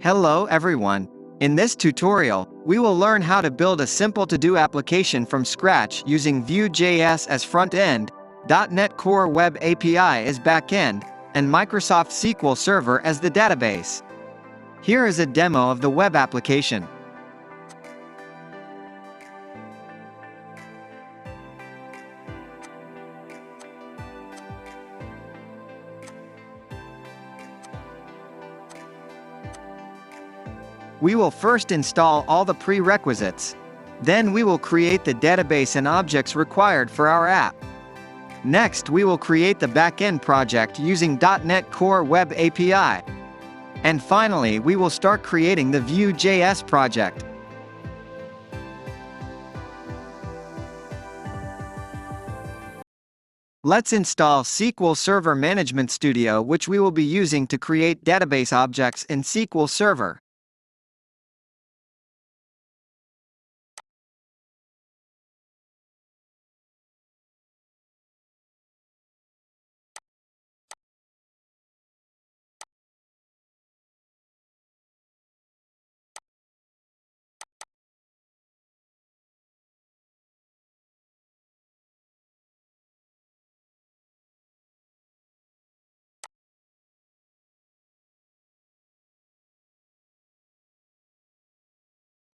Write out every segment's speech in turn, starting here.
Hello everyone. In this tutorial, we will learn how to build a simple to-do application from scratch using Vue JS as front-end, .NET Core Web API as back-end, and Microsoft SQL Server as the database. Here is a demo of the web application. We will first install all the prerequisites. Then we will create the database and objects required for our app. Next, we will create the backend project using .NET Core Web API. And finally, we will start creating the Vue JS project. Let's install SQL Server Management Studio, which we will be using to create database objects in SQL Server.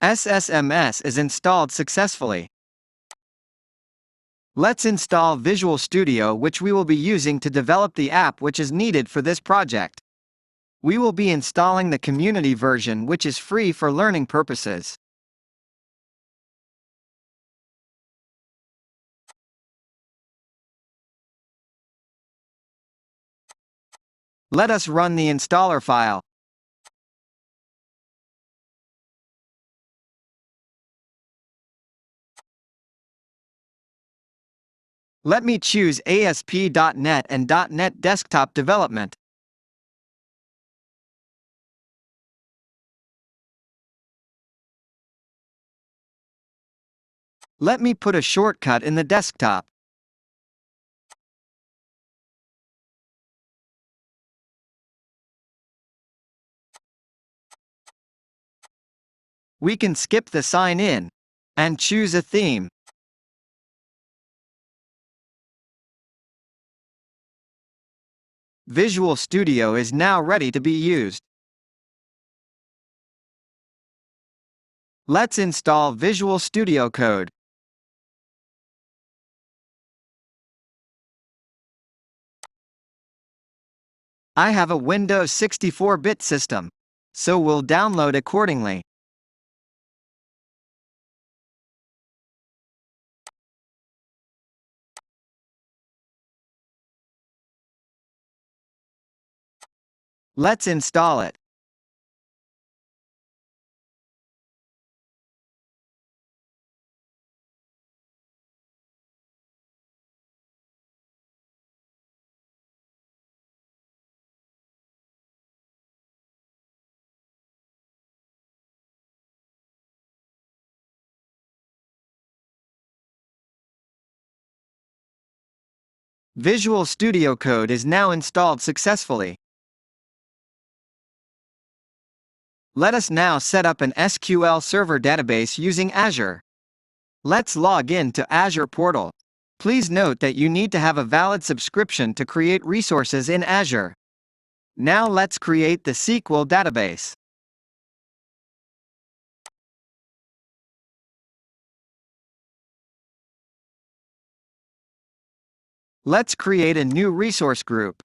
SSMS is installed successfully. Let's install Visual Studio, which we will be using to develop the app which is needed for this project. We will be installing the community version, which is free for learning purposes. Let us run the installer file. Let me choose ASP.NET and .NET Desktop Development. Let me put a shortcut in the desktop. We can skip the sign in and choose a theme. Visual Studio is now ready to be used. Let's install Visual Studio Code. I have a Windows 64-bit system, so we'll download accordingly. Let's install it. Visual Studio Code is now installed successfully. Let us now set up an SQL Server database using Azure. Let's log in to Azure portal. Please note that you need to have a valid subscription to create resources in Azure. Now let's create the SQL database. Let's create a new resource group.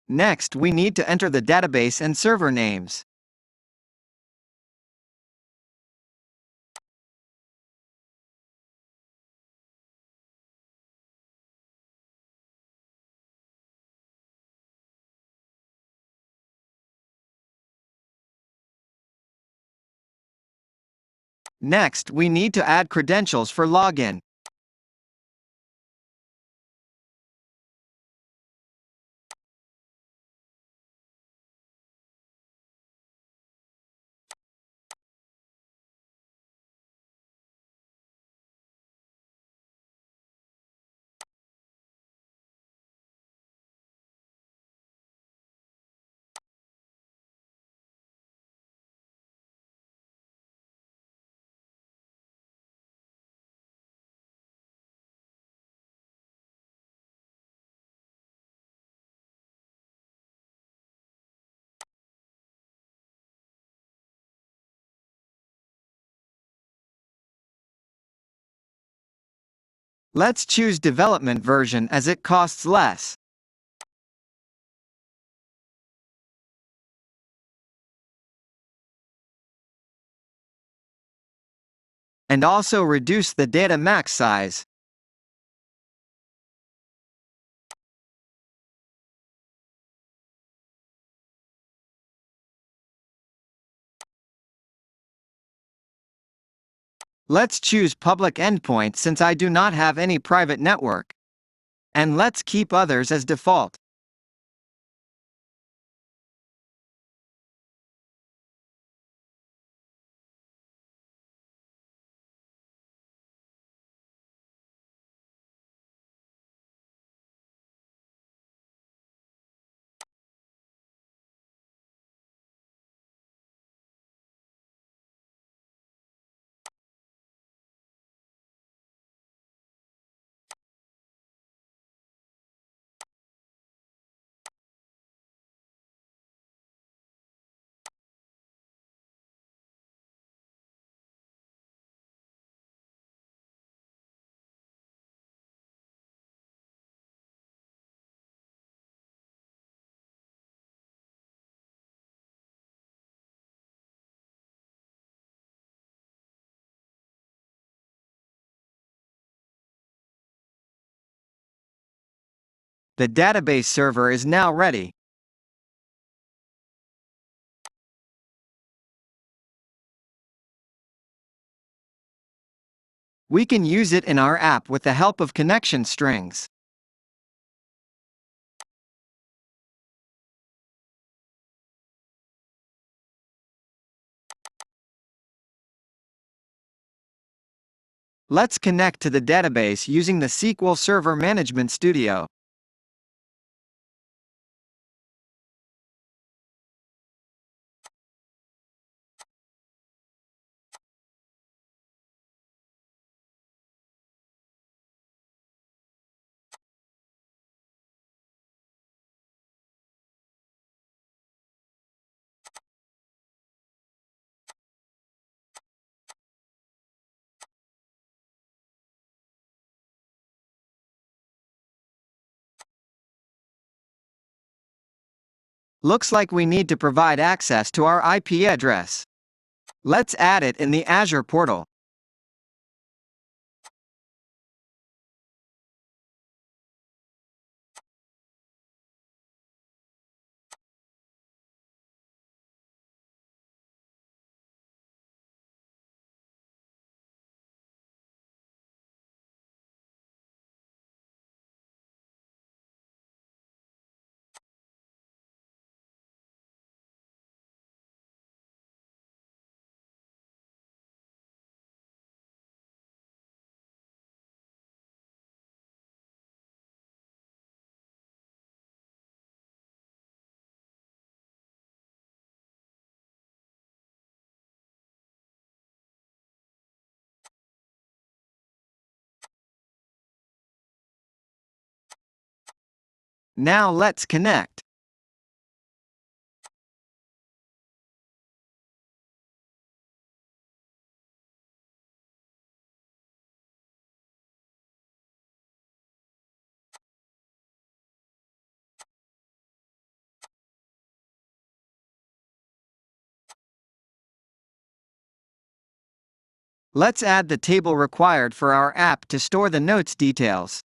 Next, we need to enter the database and server names. Next, we need to add credentials for login. Let's choose development version as it costs less. And also reduce the data max size. Let's choose public endpoint since I do not have any private network. And let's keep others as default. The database server is now ready. We can use it in our app with the help of connection strings. Let's connect to the database using the SQL Server Management Studio. Looks like we need to provide access to our IP address. Let's add it in the Azure portal. Now let's connect. Let's add the table required for our app to store the notes details.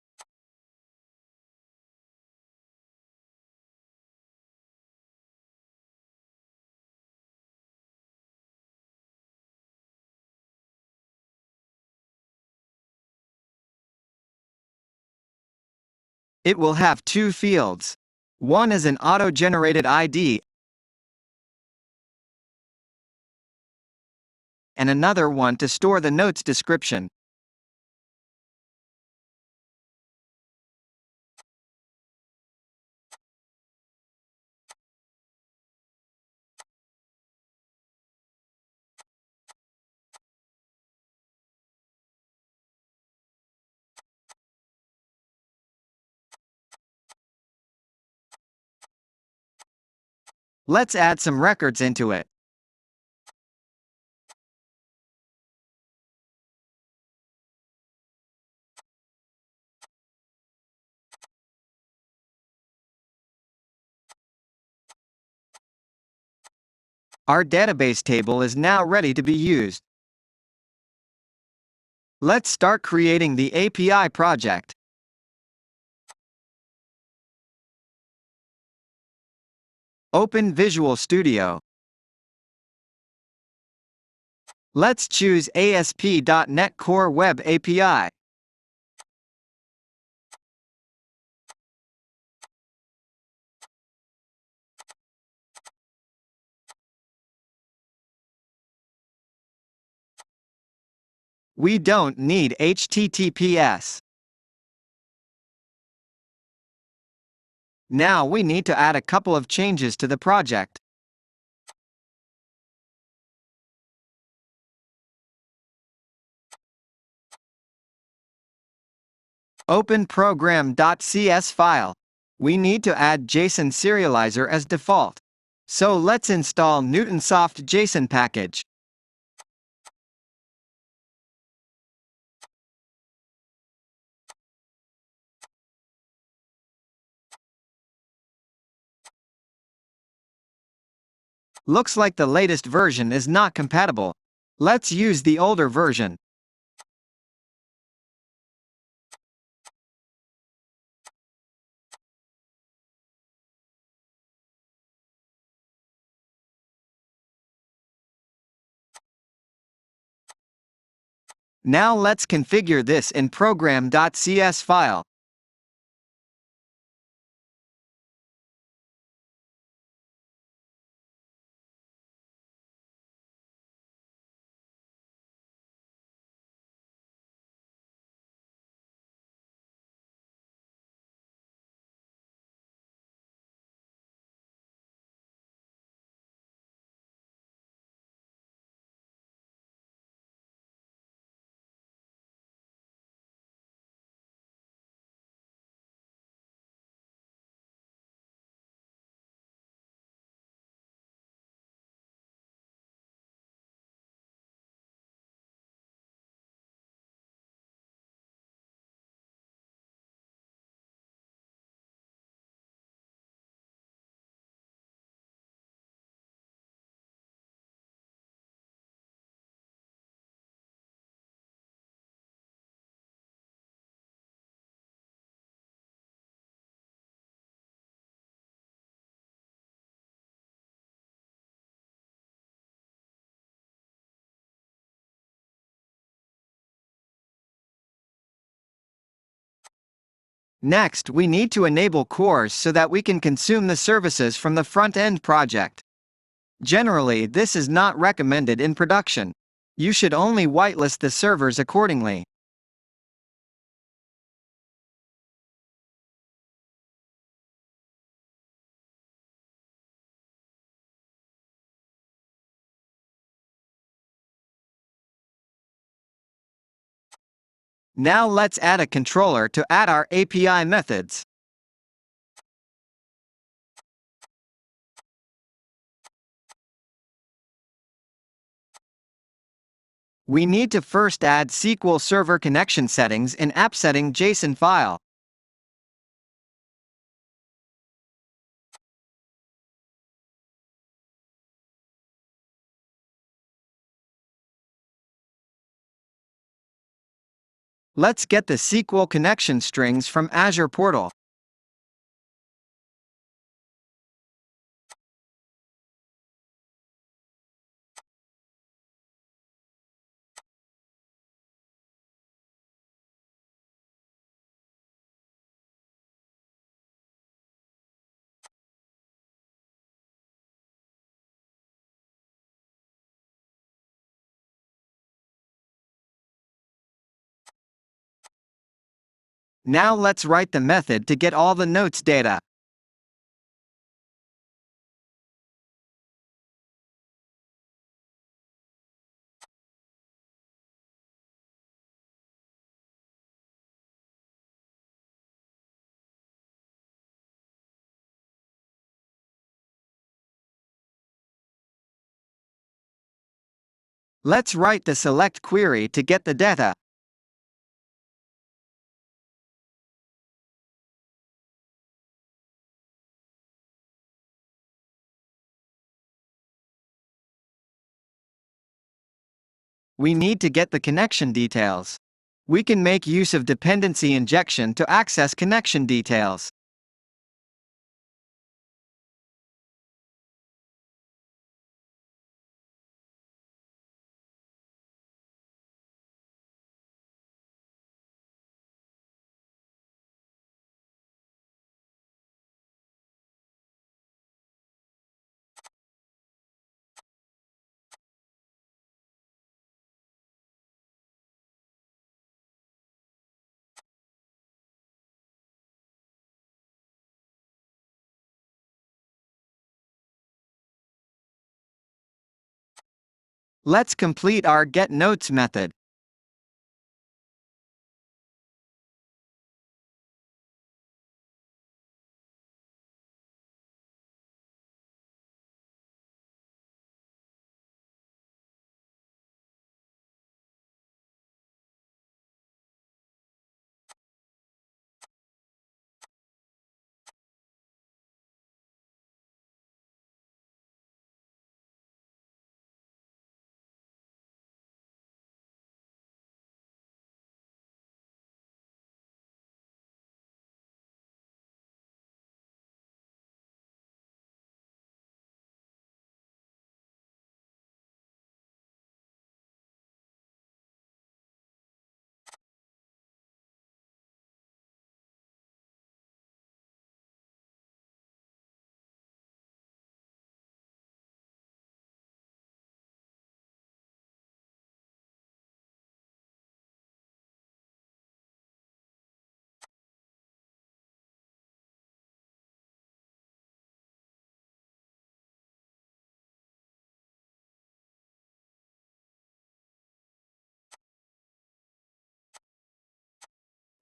It will have two fields. One is an auto-generated ID, and another one to store the notes description. Let's add some records into it. Our database table is now ready to be used. Let's start creating the API project. Open Visual Studio. Let's choose ASP.NET Core Web API. We don't need HTTPS. Now we need to add a couple of changes to the project. Open program.cs file. We need to add JSON serializer as default. So let's install Newtonsoft JSON package. Looks like the latest version is not compatible. Let's use the older version. Now let's configure this in program.cs file. Next, we need to enable cores so that we can consume the services from the front-end project. Generally, this is not recommended in production. You should only whitelist the servers accordingly. Now let's add a controller to add our API methods. We need to first add SQL Server connection settings in AppSetting.json file. Let's get the SQL connection strings from Azure portal. Now let's write the method to get all the notes data. Let's write the select query to get the data. we need to get the connection details. We can make use of dependency injection to access connection details. Let's complete our getNotes method.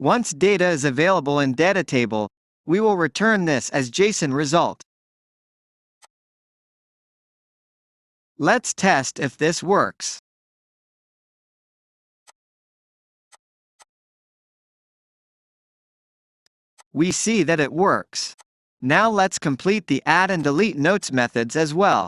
Once data is available in data table, we will return this as JSON result. Let's test if this works. We see that it works. Now let's complete the add and delete notes methods as well.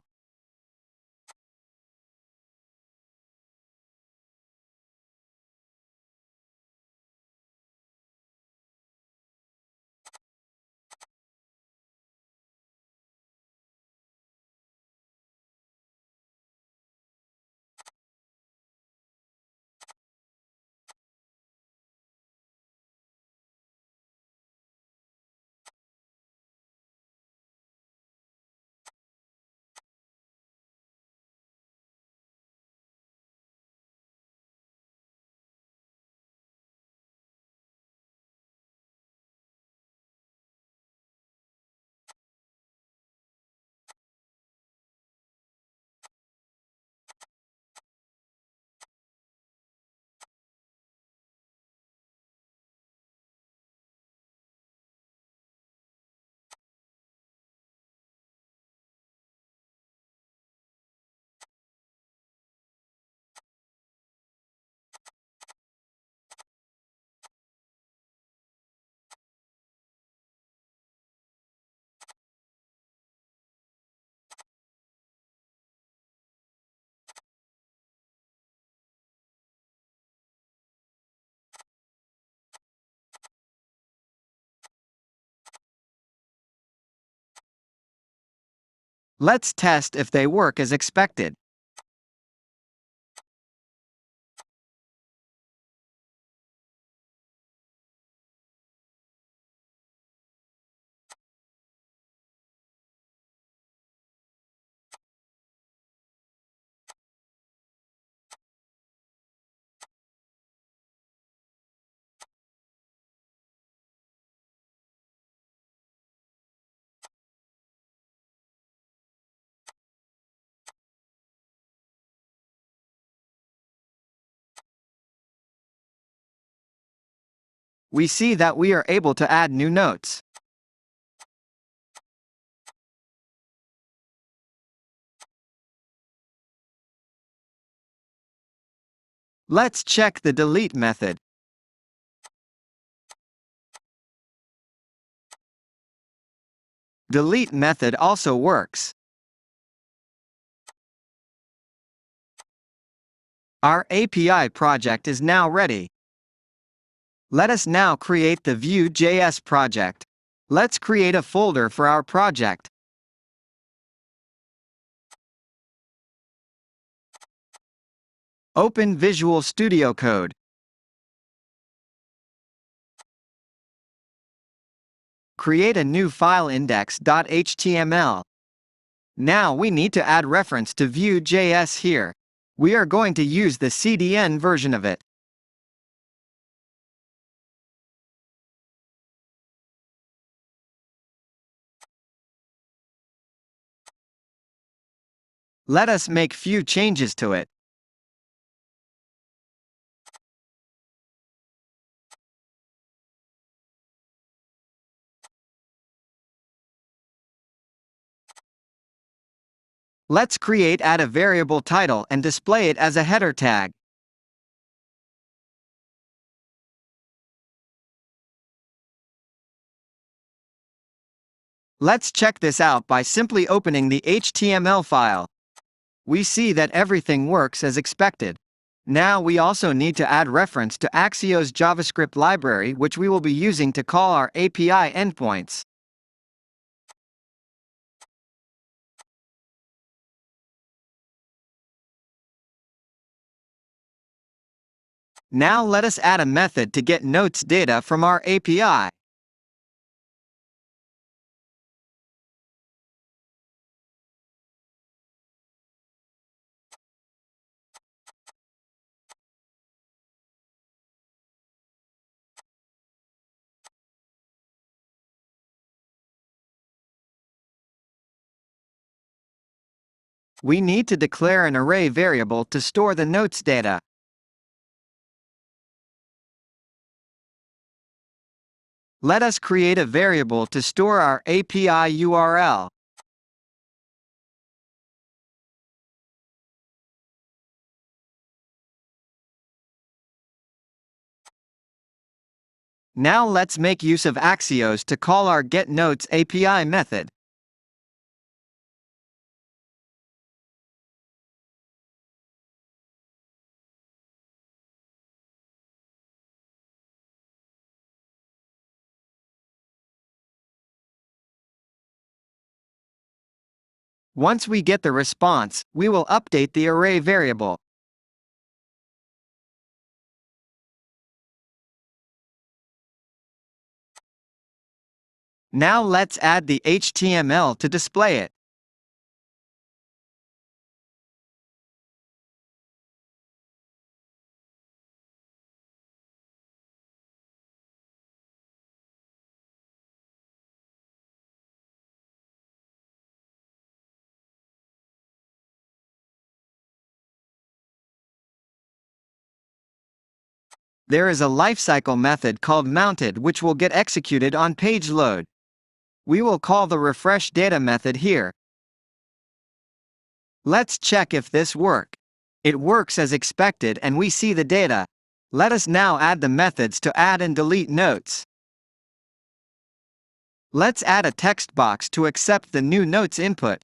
Let's test if they work as expected. We see that we are able to add new notes. Let's check the delete method. Delete method also works. Our API project is now ready. Let us now create the Vue JS project. Let's create a folder for our project. Open Visual Studio Code. Create a new file index.html. Now we need to add reference to Vue JS here. We are going to use the CDN version of it. Let us make few changes to it. Let's add a variable title and display it as a header tag. Let's check this out by simply opening the HTML file. We see that everything works as expected. Now we also need to add reference to Axios JavaScript library, which we will be using to call our API endpoints. Now let us add a method to get notes data from our API. We need to declare an array variable to store the notes data. Let us create a variable to store our API URL. Now let's make use of Axios to call our getNotes API method. Once we get the response, we will update the array variable. Now let's add the HTML to display it. There is a lifecycle method called mounted which will get executed on page load. We will call the refresh data method here. Let's check if this works. It works as expected and we see the data. Let us now add the methods to add and delete notes. Let's add a text box to accept the new notes input.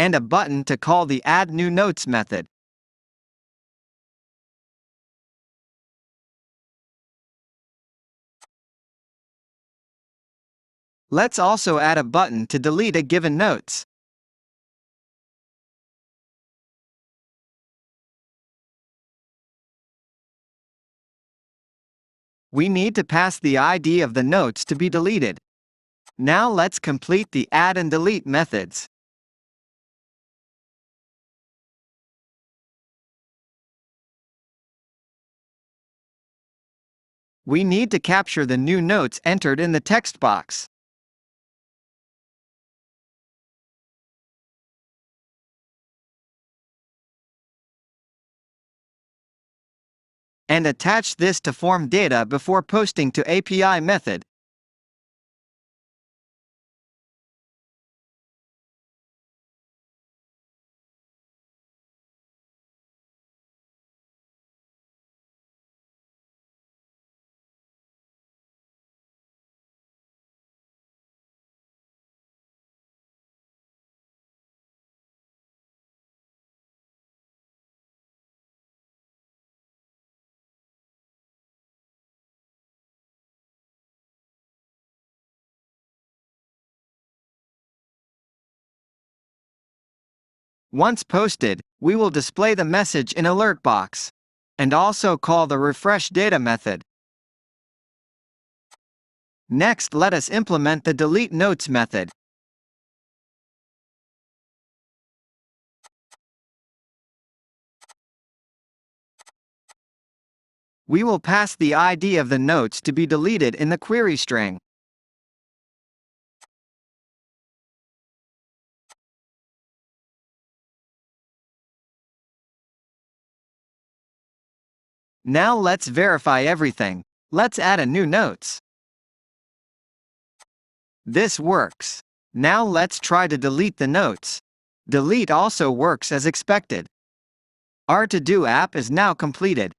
And a button to call the add new notes method. Let's also add a button to delete a given notes. We need to pass the ID of the notes to be deleted. Now let's complete the add and delete methods. We need to capture the new notes entered in the text box. And attach this to form data before posting to API method. Once posted, we will display the message in alert box. And also call the refresh data method. Next, let us implement the delete notes method. We will pass the ID of the notes to be deleted in the query string. Now let's verify everything. Let's add a new notes. This works. Now let's try to delete the notes. Delete also works as expected. Our to-do app is now completed.